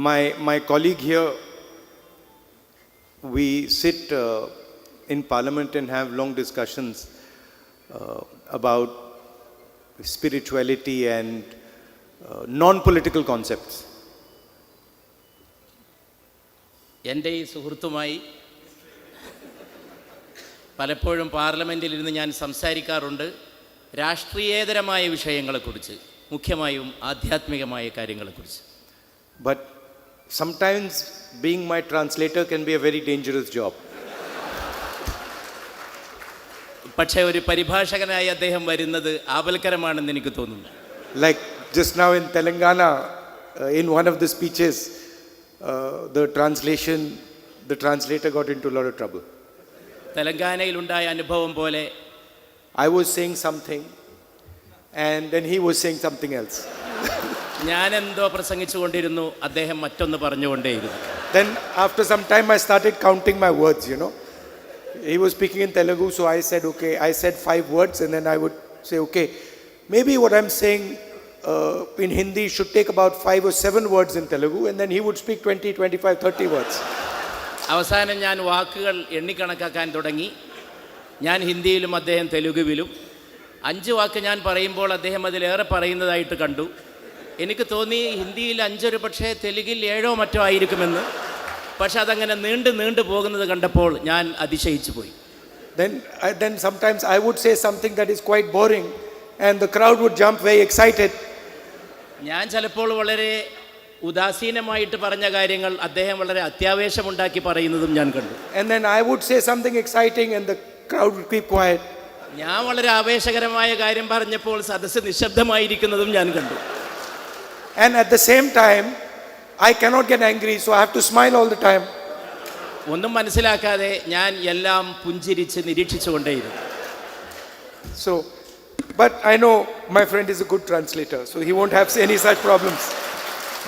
My colleague here, we sit in Parliament and have long discussions about spirituality and non-political concepts. എൻ്റെ ഈ സുഹൃത്തുമായി പലപ്പോഴും പാർലമെൻറ്റിൽ ഇരുന്ന് ഞാൻ സംസാരിക്കാറുണ്ട് രാഷ്ട്രീയേതരമായ വിഷയങ്ങളെക്കുറിച്ച്, മുഖ്യമായും ആധ്യാത്മികമായ കാര്യങ്ങളെക്കുറിച്ച്. But sometimes being my translator can be a very dangerous job. പക്ഷേ ഒരു പരിഭാഷകനായി അദ്ദേഹം വരുന്നത് ആപൽക്കരമാണെന്ന് എനിക്ക് തോന്നുന്നു. Like just now in Telangana, in one of the speeches, the translator got into a lot of trouble. തെലങ്കാനയിൽ ഉണ്ടായ അനുഭവം പോലെ I was saying something and then he was saying something else. ഞാൻ എന്തോ പ്രസംഗിച്ചുകൊണ്ടിരുന്നു, അദ്ദേഹം മറ്റൊന്ന് പറഞ്ഞുകൊണ്ടേയിരുന്നു. Then after some time I started counting my words, you know. He was speaking in Telugu, so I said, okay, I said 5 words and then I would say, okay, maybe what I'm saying in Hindi should take about 5 or 7 words in Telugu, and then he would speak 20, 25, 30 words. അവസാനം ഞാൻ വാക്കുകൾ എണ്ണിക്കണക്കാക്കാൻ തുടങ്ങി. ഞാൻ ഹിന്ദിയിലും അദ്ദേഹം തെലുഗുവിലും. 5 വാക്ക് ഞാൻ പറയുമ്പോൾ അദ്ദേഹം അതിലേറെ പറയുന്നതായിട്ട് കണ്ടു. എനിക്ക് തോന്നി ഹിന്ദിയിൽ 5 പക്ഷേ തെലുങ്കിൽ 7 മറ്റോ ആയിരിക്കുമെന്ന്. പക്ഷെ അതങ്ങനെ നീണ്ടു പോകുന്നത് കണ്ടപ്പോൾ ഞാൻ അതിശയിച്ചു പോയി. Then sometimes I would say something that is quite boring and the crowd would jump very excited. ഞാൻ ചിലപ്പോൾ വളരെ ഉദാസീനമായിട്ട് പറഞ്ഞ കാര്യങ്ങൾ അദ്ദേഹം വളരെ അത്യാവേശമുണ്ടാക്കി പറയുന്നതും ഞാൻ കണ്ടു. And then I would say something exciting and the crowd would keep quiet. ഞാൻ വളരെ ആവേശകരമായ കാര്യം പറഞ്ഞപ്പോൾ സദസ്സ് നിശബ്ദമായിരിക്കുന്നതും ഞാൻ കണ്ടു. And at the same time I cannot get angry, so I have to smile all the time. ഒന്നും മനസ്സിലാക്കാതെ ഞാൻ എല്ലാം പുഞ്ചിരിച്ച് നിരീക്ഷിച്ചുകൊണ്ടേയിരുന്നു. So, but I know my friend is a good translator, so he won't have any such problems.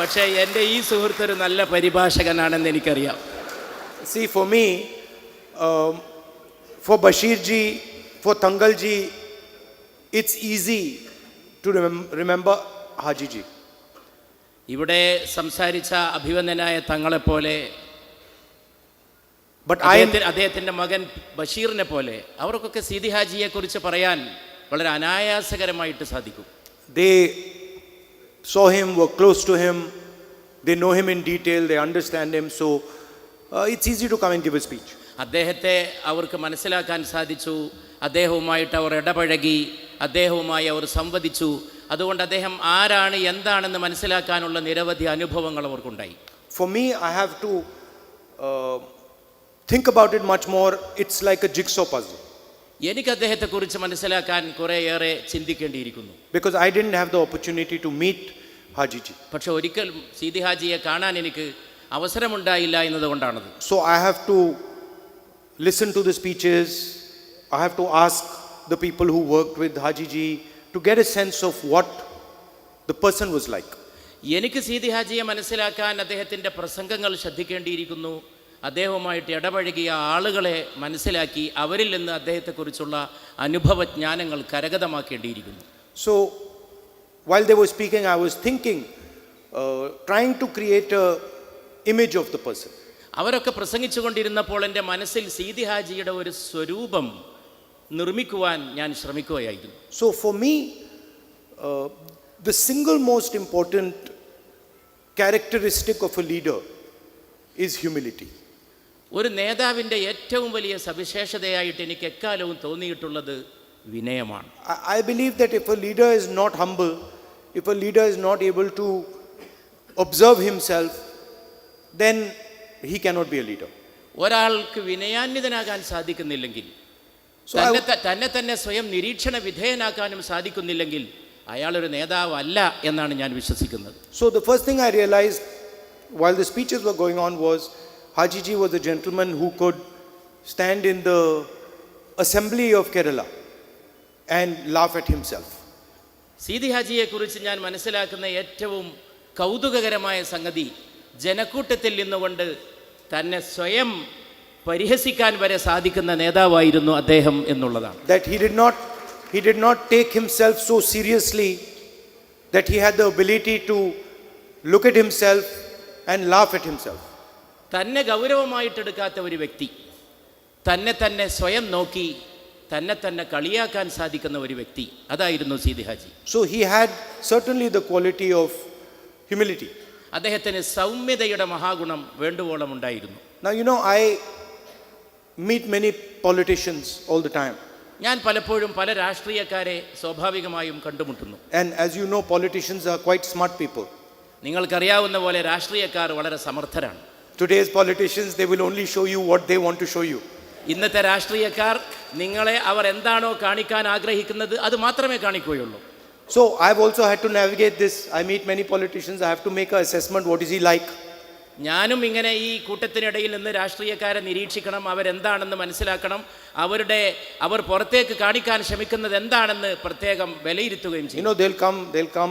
പക്ഷേ എൻ്റെ ഈ സുഹൃത്ത് ഒരു നല്ല പരിഭാഷകനാണെന്ന് എനിക്കറിയാം. See, for me, for Bashir ji, for Tangal ji, it's easy to remember Haji ji. ഇവിടെ സംസാരിച്ച അഭിവന്ദനായ തങ്ങളെപ്പോലെ, അദ്ദേഹത്തിൻ്റെ മകൻ ബഷീറിനെ പോലെ അവർക്കൊക്കെ സീതി ഹാജിയെ കുറിച്ച് പറയാൻ വളരെ അനായാസകരമായിട്ട് സാധിക്കും. They saw him, were close to him, they know him in detail, they understand him, so it's easy to come and give a speech. അദ്ദേഹത്തെ അവർക്ക് മനസ്സിലാക്കാൻ സാധിച്ചു, അദ്ദേഹവുമായിട്ട് അവർ ഇടപഴകി, അദ്ദേഹവുമായി അവർ സംവദിച്ചു. അതുകൊണ്ട് അദ്ദേഹം ആരാണ് എന്താണെന്ന് മനസ്സിലാക്കാനുള്ള നിരവധി അനുഭവങ്ങൾ അവർക്കുണ്ടായി. For me, I have to think about it much more. It's like a jigsaw puzzle. എനിക്ക് അദ്ദേഹത്തെക്കുറിച്ച് മനസ്സിലാക്കാൻ കുറേയേറെ ചിന്തിക്കേണ്ടിയിരിക്കുന്നു. Because I didn't have the opportunity to meet Haji ji. പക്ഷെ ഒരിക്കലും സീതി ഹാജിയെ കാണാൻ എനിക്ക് അവസരമുണ്ടായില്ല എന്നതുകൊണ്ടാണത്. So I have to listen to the speeches. I have to ask the people who worked with Haji ji to get a sense of what the person was like. എനിക്ക് സീതി ഹാജിയെ മനസ്സിലാക്കാൻ അദ്ദേഹത്തിൻ്റെ പ്രസംഗങ്ങൾ ശ്രദ്ധിക്കേണ്ടിയിരിക്കുന്നു. അദ്ദേഹവുമായിട്ട് ഇടപഴകിയ ആളുകളെ മനസ്സിലാക്കി അവരിൽ നിന്ന് അദ്ദേഹത്തെക്കുറിച്ചുള്ള അനുഭവജ്ഞാനങ്ങൾ കരഗതമാക്കേണ്ടിയിരിക്കുന്നു. So while they were speaking, I was thinking, trying to create a image of the person. അവരൊക്കെ പ്രസംഗിച്ചുകൊണ്ടിരുന്നപ്പോൾ എൻ്റെ മനസ്സിൽ സീതി ഹാജിയുടെ ഒരു സ്വരൂപം നിർമ്മിക്കുവാൻ ഞാൻ ശ്രമിക്കുകയായിരുന്നു. So for me, the single most important characteristic of a leader is humility. ഒരു നേതാവിൻ്റെ ഏറ്റവും വലിയ സവിശേഷതയായിട്ട് എനിക്ക് എക്കാലവും തോന്നിയിട്ടുള്ളത് വിനയമാണ്. I believe that if a leader is not humble, if a leader is not able to observe himself, then he cannot be a leader. ഒരാൾക്ക് വിനയാന്വിതനാകാൻ സാധിക്കുന്നില്ലെങ്കിൽ, തന്നെ സ്വയം നിരീക്ഷണ വിധേയനാക്കാനും സാധിക്കുന്നില്ലെങ്കിൽ അയാളൊരു നേതാവല്ല എന്നാണ് ഞാൻ വിശ്വസിക്കുന്നത്. So the first thing I realized while the speeches were going on was Haji ji was a gentleman who could stand in the assembly of Kerala and laugh at himself. Seethi ഹാജിയെ കുറിച്ച് ഞാൻ മനസ്സിലാക്കുന്ന ഏറ്റവും കൗതുകകരമായ സംഗതി ജനക്കൂട്ടത്തിൽ നിന്നുകൊണ്ട് തന്നെ സ്വയം പരിഹസിക്കാൻ വരെ സാധിക്കുന്ന നേതാവായിരുന്നു അദ്ദേഹം എന്നുള്ളതാണ്. That he did not take himself so seriously, that he had the ability to look at himself and laugh at himself. തന്നെ ഗൗരവമായിട്ടെടുക്കാത്ത ഒരു വ്യക്തി, തന്നെ തന്നെ സ്വയം നോക്കി തന്നെ തന്നെ കളിയാക്കാൻ സാധിക്കുന്ന ഒരു വ്യക്തി, അതായിരുന്നു Seethi Haji. So he had certainly the quality of humility. അദ്ദേഹത്തിന് സൗമ്യതയുടെ മഹാഗുണം വേണ്ടുവോളം ഉണ്ടായിരുന്നു. Now I meet many politicians all the time. ഞാൻ പലപ്പോഴും പല രാഷ്ട്രീയക്കാരെ സ്വാഭാവികമായും കണ്ടുമുട്ടുന്നു. And as you know, politicians are quite smart people. നിങ്ങൾക്കറിയാവുന്ന പോലെ രാഷ്ട്രീയക്കാർ വളരെ സമർത്ഥരാണ്. Today's politicians, they will only show you what they want to show you. ഇന്നത്തെ രാഷ്ട്രീയക്കാർ നിങ്ങളെ അവർ എന്താണോ കാണിക്കാൻ ആഗ്രഹിക്കുന്നത് അത് മാത്രമേ കാണിക്കുകയുള്ളൂ. So I've also had to navigate this. I meet many politicians. I have to make an assessment. What is he like? ഞാനും ഇങ്ങനെ ഈ കൂട്ടത്തിനിടയിൽ നിന്ന് രാഷ്ട്രീയക്കാരെ നിരീക്ഷിക്കണം, അവരെന്താണെന്ന് മനസ്സിലാക്കണം, അവർ പുറത്തേക്ക് കാണിക്കാൻ ശ്രമിക്കുന്നത് എന്താണെന്ന് പ്രത്യേകം വിലയിരുത്തുകയും ചെയ്യും. They'll come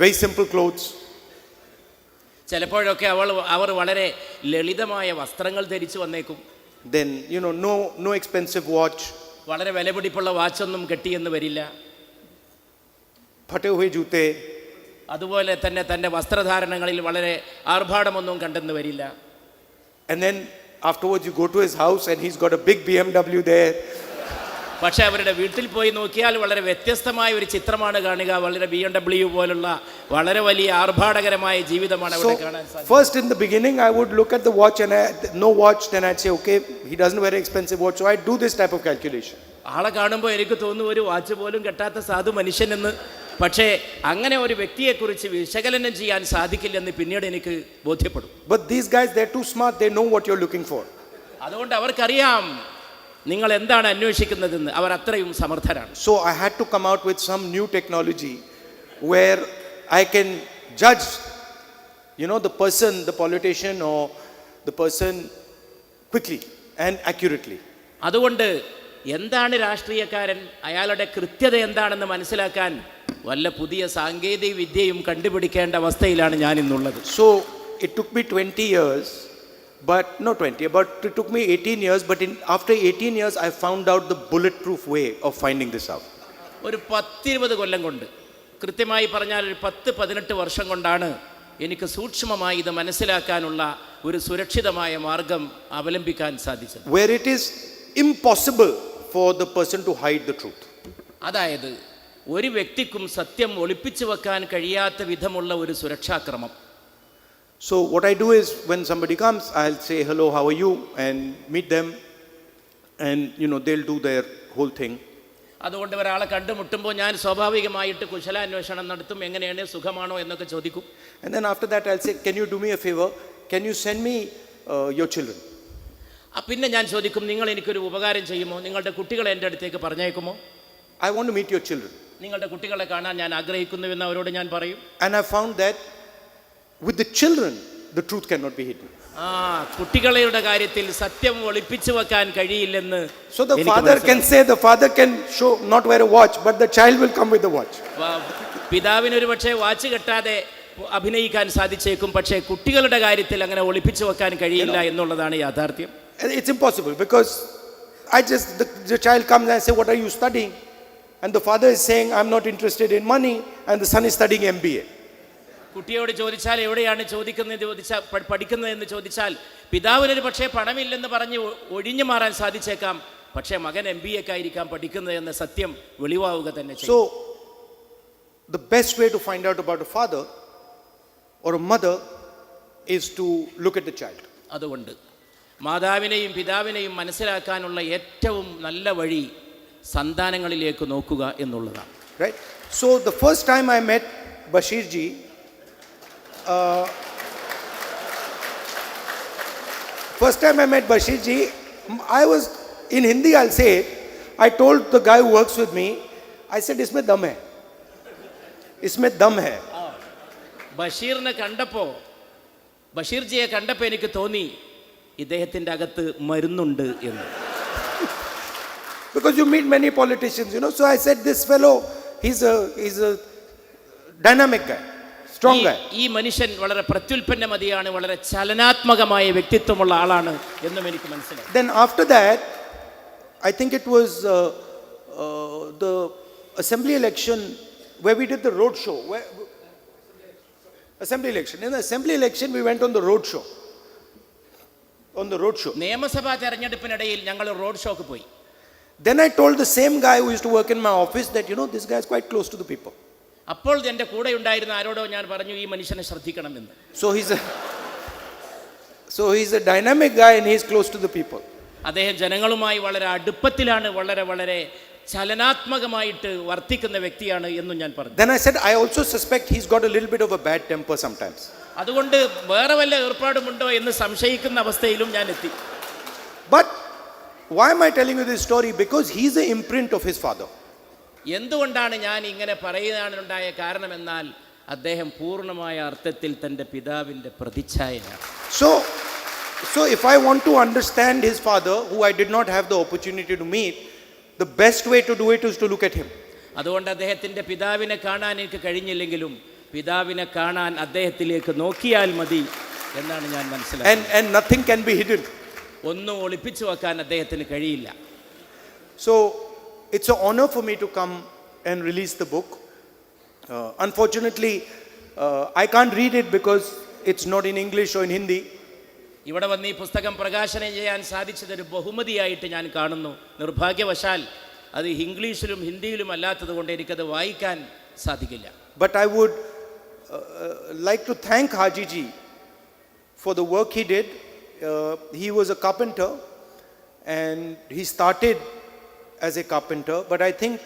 very simple clothes. ചിലപ്പോഴൊക്കെ അവർ വളരെ ലളിതമായ വസ്ത്രങ്ങൾ ധരിച്ചു വന്നേക്കും. Then no expensive watch. വളരെ വിലപിടിപ്പുള്ള വാച്ചൊന്നും കെട്ടിയെന്ന് വരില്ല. ഫटे हुए जूते. അതുപോലെ തന്നെ തൻ്റെ വസ്ത്രധാരണങ്ങളിൽ വളരെ ആർഭാടമൊന്നും കണ്ടെന്ന് വരില്ല. And then afterwards you go to his house and he's got a big BMW there. പക്ഷേ അവരുടെ വീട്ടിൽ പോയി നോക്കിയാൽ വളരെ വ്യത്യസ്തമായ ഒരു ചിത്രമാണ് കാണുക. വളരെ BMW പോലുള്ള വളരെ വലിയ ആർഭാടകരമായ ജീവിതമാണ് അവിടെ കാണാൻ സാധിക്കുക. First in the beginning I would look at the watch and no watch, then I'd say okay, he doesn't wear expensive watch, so I do this type of calculation. ആളെ കാണുമ്പോൾ എനിക്ക് തോന്നുന്നു ഒരു വാച്ച് പോലും കെട്ടാത്ത സാധു മനുഷ്യനെന്ന്. പക്ഷേ അങ്ങനെ ഒരു വ്യക്തിയെക്കുറിച്ച് വിശകലനം ചെയ്യാൻ സാധിക്കില്ലെന്ന് പിന്നീട് എനിക്ക് ബോധ്യപ്പെടും. But these guys, they're too smart, they know what you're looking for. അതുകൊണ്ട് അവർക്കറിയാം നിങ്ങൾ എന്താണ് അന്വേഷിക്കുന്നതെന്ന്. അവർ അത്രയും സമർത്ഥരാണ്. So I had to come out with some new technology where I can judge the person, the politician or the person quickly and accurately. അതുകൊണ്ട് എന്താണ് രാഷ്ട്രീയക്കാരൻ, അയാളുടെ കൃത്യത എന്താണെന്ന് മനസ്സിലാക്കാൻ വല്ല പുതിയ സാങ്കേതിക വിദ്യയും കണ്ടുപിടിക്കേണ്ട അവസ്ഥയിലാണ് ഞാൻ ഇന്നുള്ളത്. So it took me 20 years, but it took me 18 years, but after 18 years I found out the bulletproof way of finding this out. ഒരു 10-20 കൊല്ലം കൊണ്ട്, കൃത്യമായി പറഞ്ഞാൽ ഒരു 10-18 വർഷം കൊണ്ടാണ് എനിക്ക് സൂക്ഷ്മമായി ഇത് മനസ്സിലാക്കാനുള്ള ഒരു സുരക്ഷിതമായ മാർഗം അവലംബിക്കാൻ സാധിച്ചത്. Where it is impossible for the person to hide the truth. അതായത് ഒരു വ്യക്തിക്കും സത്യം ഒളിപ്പിച്ചു വെക്കാൻ കഴിയാത്ത വിധമുള്ള ഒരു സുരക്ഷാക്രമം. So what I do is when somebody comes, I'll say hello, how are you, and meet them, and they'll do their whole thing. അതുകൊണ്ട് ഒരാളെ കണ്ടുമുട്ടുമ്പോൾ ഞാൻ സ്വാഭാവികമായിട്ട് കുശലാന്വേഷണം നടത്തും, എങ്ങനെയാണ്, സുഖമാണോ എന്നൊക്കെ ചോദിക്കും. And then after that I'll say, can you do me a favor, can you send me your children? പിന്നെ ഞാൻ ചോദിക്കും, നിങ്ങൾ എനിക്കൊരു ഉപകാരം ചെയ്യുമോ, നിങ്ങളുടെ കുട്ടികളെ എൻ്റെ അടുത്തേക്ക് പറഞ്ഞേക്കുമോ? I want to meet your children. നിങ്ങളുടെ കുട്ടികളെ കാണാൻ ഞാൻ ആഗ്രഹിക്കുന്നുവെന്ന് അവരോട് ഞാൻ പറയും. And I found that with the children the truth cannot be hidden. കുട്ടികളുടെ കാര്യത്തിൽ സത്യം ഒളിപ്പിച്ചു വെക്കാൻ കഴിയില്ലെന്ന്. So the father can show not wear a watch, but the child will come with the watch. പിതാവിന് ഒരു പക്ഷേ വാച്ച് കെട്ടാതെ അഭിനയിക്കാൻ സാധിച്ചേക്കും, പക്ഷേ കുട്ടികളുടെ കാര്യത്തിൽ അങ്ങനെ ഒളിപ്പിച്ചു വെക്കാൻ കഴിയില്ല എന്നുള്ളതാണ് യാഥാർത്ഥ്യം. It's impossible because the child comes and say, what are you studying? And the father is saying, I'm not interested in money, and the son is studying MBA. കുട്ടിയോട് ചോദിച്ചാൽ എവിടെയാണ് പഠിക്കുന്നതെന്ന് ചോദിച്ചാൽ പിതാവിനൊരു പക്ഷേ പണമില്ലെന്ന് പറഞ്ഞ് ഒഴിഞ്ഞു മാറാൻ സാധിച്ചേക്കാം, പക്ഷേ മകൻ MBAക്കായിരിക്കാം പഠിക്കുന്നത് എന്ന സത്യം വെളിവാവുക തന്നെ ചെയ്യും. So the best way to find out about a father or a mother is to look at the child. അതുകൊണ്ട് മാതാവിനെയും പിതാവിനെയും മനസ്സിലാക്കാനുള്ള ഏറ്റവും നല്ല വഴി സന്താനങ്ങളിലേക്ക് നോക്കുക എന്നുള്ളതാണ്. Right? So the first time I met Bashir ji, I was in Hindi, I'll say it. I told the guy who works with me, I said, isme dam hai. ബഷീർജിയെ കണ്ടപ്പോൾ എനിക്ക് തോന്നി ഇദ്ദേഹത്തിൻ്റെ അകത്ത് മരുന്നുണ്ട് എന്ന്. Because you meet many politicians, so I said, this fellow, he's a dynamic guy, strong guy. ഈ മനുഷ്യൻ വളരെ പ്രത്യുൽപ്പന്നമതിയാണ്, വളരെ ചലനാത്മകമായ വ്യക്തിത്വമുള്ള ആളാണ് എന്നും എനിക്ക് മനസ്സിലായി. Then after that, I think it was the assembly election where we did the road show. Assembly election. In the assembly election, we went on the road show. On the road show. നിയമസഭാ തെരഞ്ഞെടുപ്പിനിടയിൽ ഞങ്ങൾ road shock പോയി. Then I told the same guy who used to work in my office that, this guy is quite close to the people. അപ്പോൾ എൻ്റെ കൂടെ ഉണ്ടായിരുന്ന ആരോടോ ഞാൻ പറഞ്ഞു ഈ മനുഷ്യനെ ശ്രദ്ധിക്കണമെന്ന്. So he's a dynamic guy and he's close to the people. അദ്ദേഹം ജനങ്ങളുമായി വളരെ അടുപ്പത്തിലാണ്, വളരെ വളരെ ചലനാത്മകമായിട്ട് വർത്തിക്കുന്ന വ്യക്തിയാണ് എന്നും ഞാൻ പറഞ്ഞു. Then I said, I also suspect he's got a little bit of a bad temper sometimes. അതുകൊണ്ട് വേറെ വല്ല ഏർപ്പാടുമുണ്ടോ എന്ന് സംശയിക്കുന്ന അവസ്ഥയിലും ഞാൻ എത്തി. But why am I telling you this story? Because he's the imprint of his father. എന്തുകൊണ്ടാണ് ഞാൻ ഇങ്ങനെ പറയാനുണ്ടായ കാരണമെന്നാൽ അദ്ദേഹം പൂർണ്ണമായ അർത്ഥത്തിൽ തൻ്റെ പിതാവിൻ്റെ പ്രതിച്ഛായയാണ്. So if I want to understand his father, who I did not have the opportunity to meet, the best way to do it is to look at him. അതുകൊണ്ട് അദ്ദേഹത്തിൻ്റെ പിതാവിനെ കാണാൻ എനിക്ക് കഴിഞ്ഞില്ലെങ്കിലും പിതാവിനെ കാണാൻ അദ്ദേഹത്തിലേക്ക് നോക്കിയാൽ മതി എന്നാണ് ഞാൻ മനസ്സിലാക്കുന്നത്. And nothing can be hidden. ഒന്നും ഒളിപ്പിച്ചു വെക്കാൻ അദ്ദേഹത്തിന് കഴിയില്ല. So it's an honor for me to come and release the book. Unfortunately, I can't read it because it's not in English or in Hindi. ഇവിടെ വന്ന് ഈ പുസ്തകം പ്രകാശനം ചെയ്യാൻ സാധിച്ചതൊരു ബഹുമതിയായിട്ട് ഞാൻ കാണുന്നു. നിർഭാഗ്യവശാൽ അത് ഇംഗ്ലീഷിലും ഹിന്ദിയിലും അല്ലാത്തത് കൊണ്ട് എനിക്കത് വായിക്കാൻ സാധിക്കില്ല. But I would like to thank Haji ji for the work he did. He was a carpenter and he started as a carpenter, but I think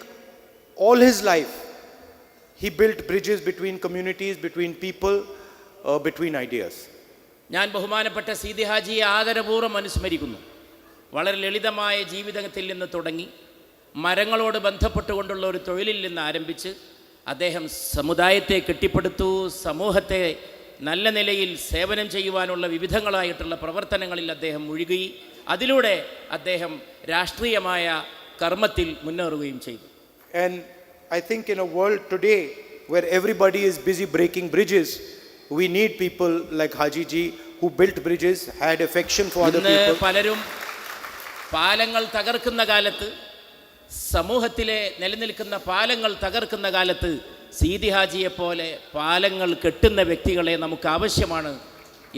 all his life he built bridges between communities, between people, between ideas. ഞാൻ ബഹുമാനപ്പെട്ട സീതി ഹാജിയെ ആദരപൂർവ്വം അനുസ്മരിക്കുന്നു. വളരെ ലളിതമായ ജീവിതത്തിൽ നിന്ന് തുടങ്ങി മരങ്ങളോട് ബന്ധപ്പെട്ടുകൊണ്ടുള്ള ഒരു തൊഴിലിൽ നിന്ന് ആരംഭിച്ച് അദ്ദേഹം സമുദായത്തെ കെട്ടിപ്പടുത്തു, സമൂഹത്തെ നല്ല നിലയിൽ സേവനം ചെയ്യുവാനുള്ള വിവിധങ്ങളായിട്ടുള്ള പ്രവർത്തനങ്ങളിൽ അദ്ദേഹം മുഴുകി, അതിലൂടെ അദ്ദേഹം രാഷ്ട്രീയമായ കർമ്മത്തിൽ മുന്നേറുകയും ചെയ്തു. And I think in a world today where everybody is busy breaking bridges, we need people like Haji ji who built bridges, had affection for other people. പലരും പാലങ്ങൾ തകർക്കുന്ന കാലത്ത്, സമൂഹത്തിലെ നിലനിൽക്കുന്ന പാലങ്ങൾ തകർക്കുന്ന കാലത്ത് സീതി ഹാജിയെ പോലെ പാലങ്ങൾ കെട്ടുന്ന വ്യക്തികളെ നമുക്ക് ആവശ്യമാണ്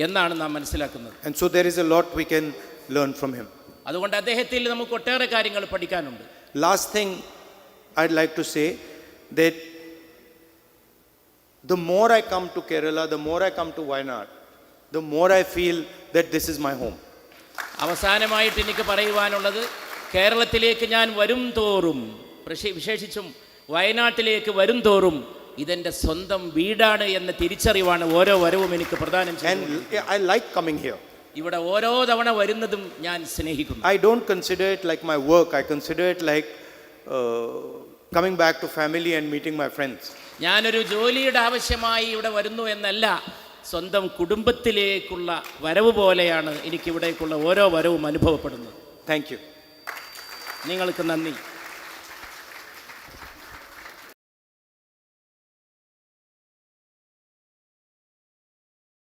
എന്നാണ് നാം മനസ്സിലാക്കുന്നത്. And so there is a lot we can learn from him. അതുകൊണ്ട് അദ്ദേഹത്തിൽ നമുക്ക് ഒട്ടേറെ കാര്യങ്ങൾ പഠിക്കാനുണ്ട്. Last thing I'd like to say that the more I come to Kerala, the more I come to Wayanad, the more I feel that this is my home. അവസാനമായിട്ട് എനിക്ക് പറയുവാനുള്ളത്, കേരളത്തിലേക്ക് ഞാൻ വരും തോറും, വിശേഷിച്ചും വയനാട്ടിലേക്ക് വരും തോറും ഇതെൻ്റെ സ്വന്തം വീടാണ് എന്ന തിരിച്ചറിവാണ് ഓരോ വരവും എനിക്ക് പ്രദാനം ചെയ്യുന്നത്. And I like coming here. ഇവിടെ ഓരോ തവണ വരുന്നതും ഞാൻ സ്നേഹിക്കുന്നു. I don't consider it like my work. I consider it like coming back to family and meeting my friends. ഞാനൊരു ജോലിയുടെ ആവശ്യമായി ഇവിടെ വരുന്നു എന്നല്ല, സ്വന്തം കുടുംബത്തിലേക്കുള്ള വരവ് പോലെയാണ് എനിക്കിവിടേക്കുള്ള ഓരോ വരവും അനുഭവപ്പെടുന്നത്. Thank you. നിങ്ങൾക്ക് നന്ദി.